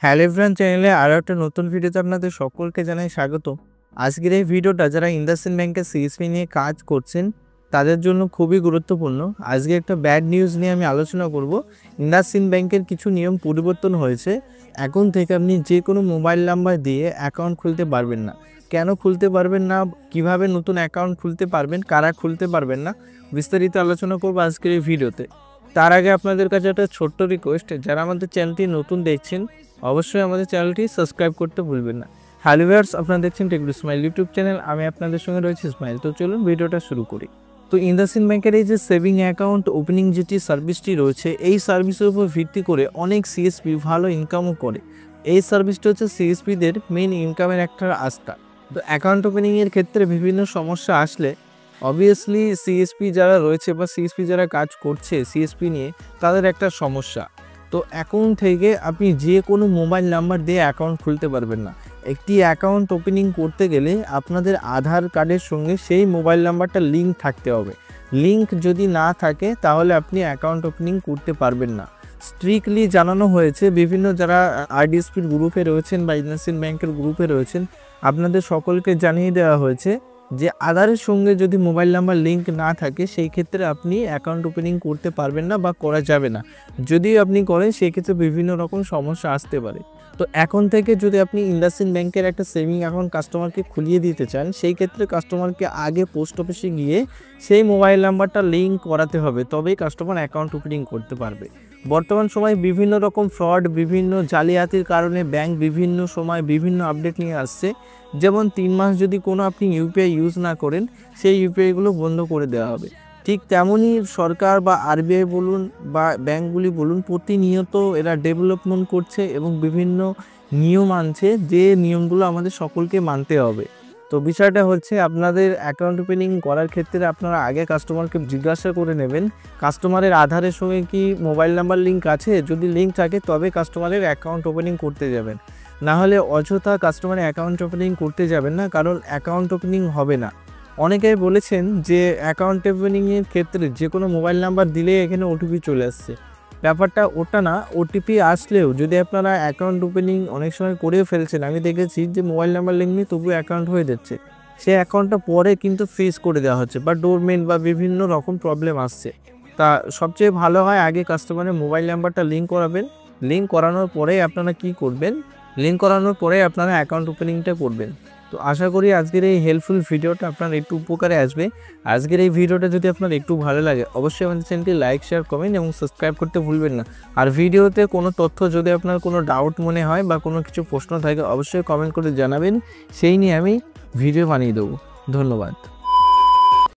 Hello everyone, চ্যানেলে আরও একটা নতুন ভিডিওতে আপনাদের সকলকে জানাই স্বাগত। আজকের এই ভিডিওটা যারা ইন্ডাসইন্ড ব্যাংকের সিএসপি নিয়ে কাজ করছেন তাদের জন্য খুবই গুরুত্বপূর্ণ। আজকে একটা ব্যাড নিউজ নিয়ে আমি আলোচনা করব। ইন্ডাসইন্ড ব্যাংকের কিছু নিয়ম পরিবর্তন হয়েছে। এখন থেকে আপনি যে কোনো মোবাইল নাম্বার দিয়ে অ্যাকাউন্ট খুলতে পারবেন না। কেন খুলতে পারবেন না, কিভাবে নতুন অ্যাকাউন্ট খুলতে পারবেন, কারা খুলতে পারবেন না, বিস্তারিত আলোচনা করব আজকের এই ভিডিওতে। তার আগে আপনাদের কাছে একটা ছোট্ট রিকোয়েস্ট, যারা আমাদের চ্যানেলটি নতুন দেখছেন অবশ্যই আমাদের চ্যানেলটি সাবস্ক্রাইব করতে ভুলবেন না। হ্যালো ভিউয়ার্স, আপনারা দেখছেন টেক ইসমাইল ইউটিউব চ্যানেল। আমি আপনাদের সঙ্গে রয়েছি ইসমাইল। তো চলুন ভিডিওটা শুরু করি। তো ইন্ডাসইন্ড ব্যাংকের এই যে সেভিং অ্যাকাউন্ট ওপেনিং যেটি সার্ভিসটি রয়েছে, এই সার্ভিসের উপর ভিত্তি করে অনেক সিএসপি ভালো ইনকামও করে। এই সার্ভিসটা হচ্ছে সিএসপিদের মেইন ইনকামের একটা রাস্তা। তো অ্যাকাউন্ট ওপেনিংয়ের ক্ষেত্রে বিভিন্ন সমস্যা আসলে অবভিয়াসলি সিএসপি যারা রয়েছে বা সিএসপি যারা কাজ করছে সিএসপি নিয়ে, তাদের একটা সমস্যা। তো এখন থেকে আপনি যে কোনো মোবাইল নাম্বার দিয়ে অ্যাকাউন্ট খুলতে পারবেন না। একটি অ্যাকাউন্ট ওপেনিং করতে গেলে আপনাদের আধার কার্ডের সঙ্গে সেই মোবাইল নাম্বারটা লিঙ্ক থাকতে হবে। লিঙ্ক যদি না থাকে তাহলে আপনি অ্যাকাউন্ট ওপেনিং করতে পারবেন না। স্ট্রিক্টলি জানানো হয়েছে, বিভিন্ন যারা আরডিএসপির গ্রুপে রয়েছেন বা ইন্ডাসইন্ড ব্যাংকের গ্রুপে রয়েছেন আপনাদের সকলকে জানিয়ে দেওয়া হয়েছে যে আধারের সঙ্গে যদি মোবাইল নাম্বার লিঙ্ক না থাকে সেই ক্ষেত্রে আপনি অ্যাকাউন্ট ওপেনিং করতে পারবেন না বা করা যাবে না। যদি আপনি করেন সেক্ষেত্রে বিভিন্ন রকম সমস্যা আসতে পারে। তো এখন থেকে যদি আপনি ইন্ডাসইন্ড ব্যাংকের একটা সেভিং অ্যাকাউন্ট কাস্টমারকে খুলিয়ে দিতে চান, সেই ক্ষেত্রে কাস্টমারকে আগে পোস্ট অফিসে গিয়ে সেই মোবাইল নাম্বারটা লিঙ্ক করাতে হবে, তবেই কাস্টমার অ্যাকাউন্ট ওপেনিং করতে পারবে। বর্তমান সময়ে বিভিন্ন রকম ফ্রড, বিভিন্ন জালিয়াতির কারণে ব্যাংক বিভিন্ন সময় বিভিন্ন আপডেট নিয়ে আসছে। যেমন 3 মাস যদি কোনো আপনি ইউপিআই ইউজ না করেন সেই ইউপিআইগুলো বন্ধ করে দেওয়া হবে। ঠিক তেমনই সরকার বা আরবিআই বলুন বা ব্যাংকগুলি বলুন, প্রতিনিয়ত এরা ডেভেলপমেন্ট করছে এবং বিভিন্ন নিয়ম আনছে, যে নিয়মগুলো আমাদের সকলকে মানতে হবে। তো বিষয়টা হচ্ছে, আপনাদের অ্যাকাউন্ট ওপেনিং করার ক্ষেত্রে আপনারা আগে কাস্টমারকে জিজ্ঞাসা করে নেবেন কাস্টমারের আধারের সঙ্গে কি মোবাইল নাম্বার লিঙ্ক আছে। যদি লিঙ্ক থাকে তবে কাস্টমারের অ্যাকাউন্ট ওপেনিং করতে যাবেন, না হলে অযথা কাস্টমারের অ্যাকাউন্ট ওপেনিং করতে যাবেন না, কারণ অ্যাকাউন্ট ওপেনিং হবে না। অনেকেই বলেছেন যে অ্যাকাউন্ট ওপেনিংয়ের ক্ষেত্রে যে কোনো মোবাইল নাম্বার দিলে এখানে ওটিপি চলে আসছে। ব্যাপারটা ওটা না। ওটিপি আসলেও যদি আপনারা অ্যাকাউন্ট ওপেনিং অনেক সময় করেও ফেলছেন, আমি দেখেছি যে মোবাইল নাম্বার লিঙ্ক নিয়ে তবুও অ্যাকাউন্ট হয়ে যাচ্ছে, সেই অ্যাকাউন্টটা পরে কিন্তু ফ্রিজ করে দেওয়া হচ্ছে বা ডোরমেন্ট বা বিভিন্ন রকম প্রবলেম আসছে। তা সবচেয়ে ভালো হয় আগে কাস্টমারের মোবাইল নাম্বারটা লিঙ্ক করাবেন। লিঙ্ক করানোর পরে আপনারা কি করবেন, লিঙ্ক করানোর পরে আপনারা অ্যাকাউন্ট ওপেনিংটা করবেন। তো আশা করি আজকের এই হেল্পফুল ভিডিওটা আপনার একটু উপকারে আসবে। আজকের এই ভিডিওটা যদি আপনার একটু ভালো লাগে অবশ্যই আমাদের চ্যানেলটি লাইক, শেয়ার, কমেন্ট এবং সাবস্ক্রাইব করতে ভুলবেন না। আর ভিডিওতে কোনো তথ্য যদি আপনার কোনো ডাউট মনে হয় বা কোনো কিছু প্রশ্ন থাকে অবশ্যই কমেন্ট করে জানাবেন, সেই নিয়ে আমি ভিডিও বানিয়ে দেবো। ধন্যবাদ।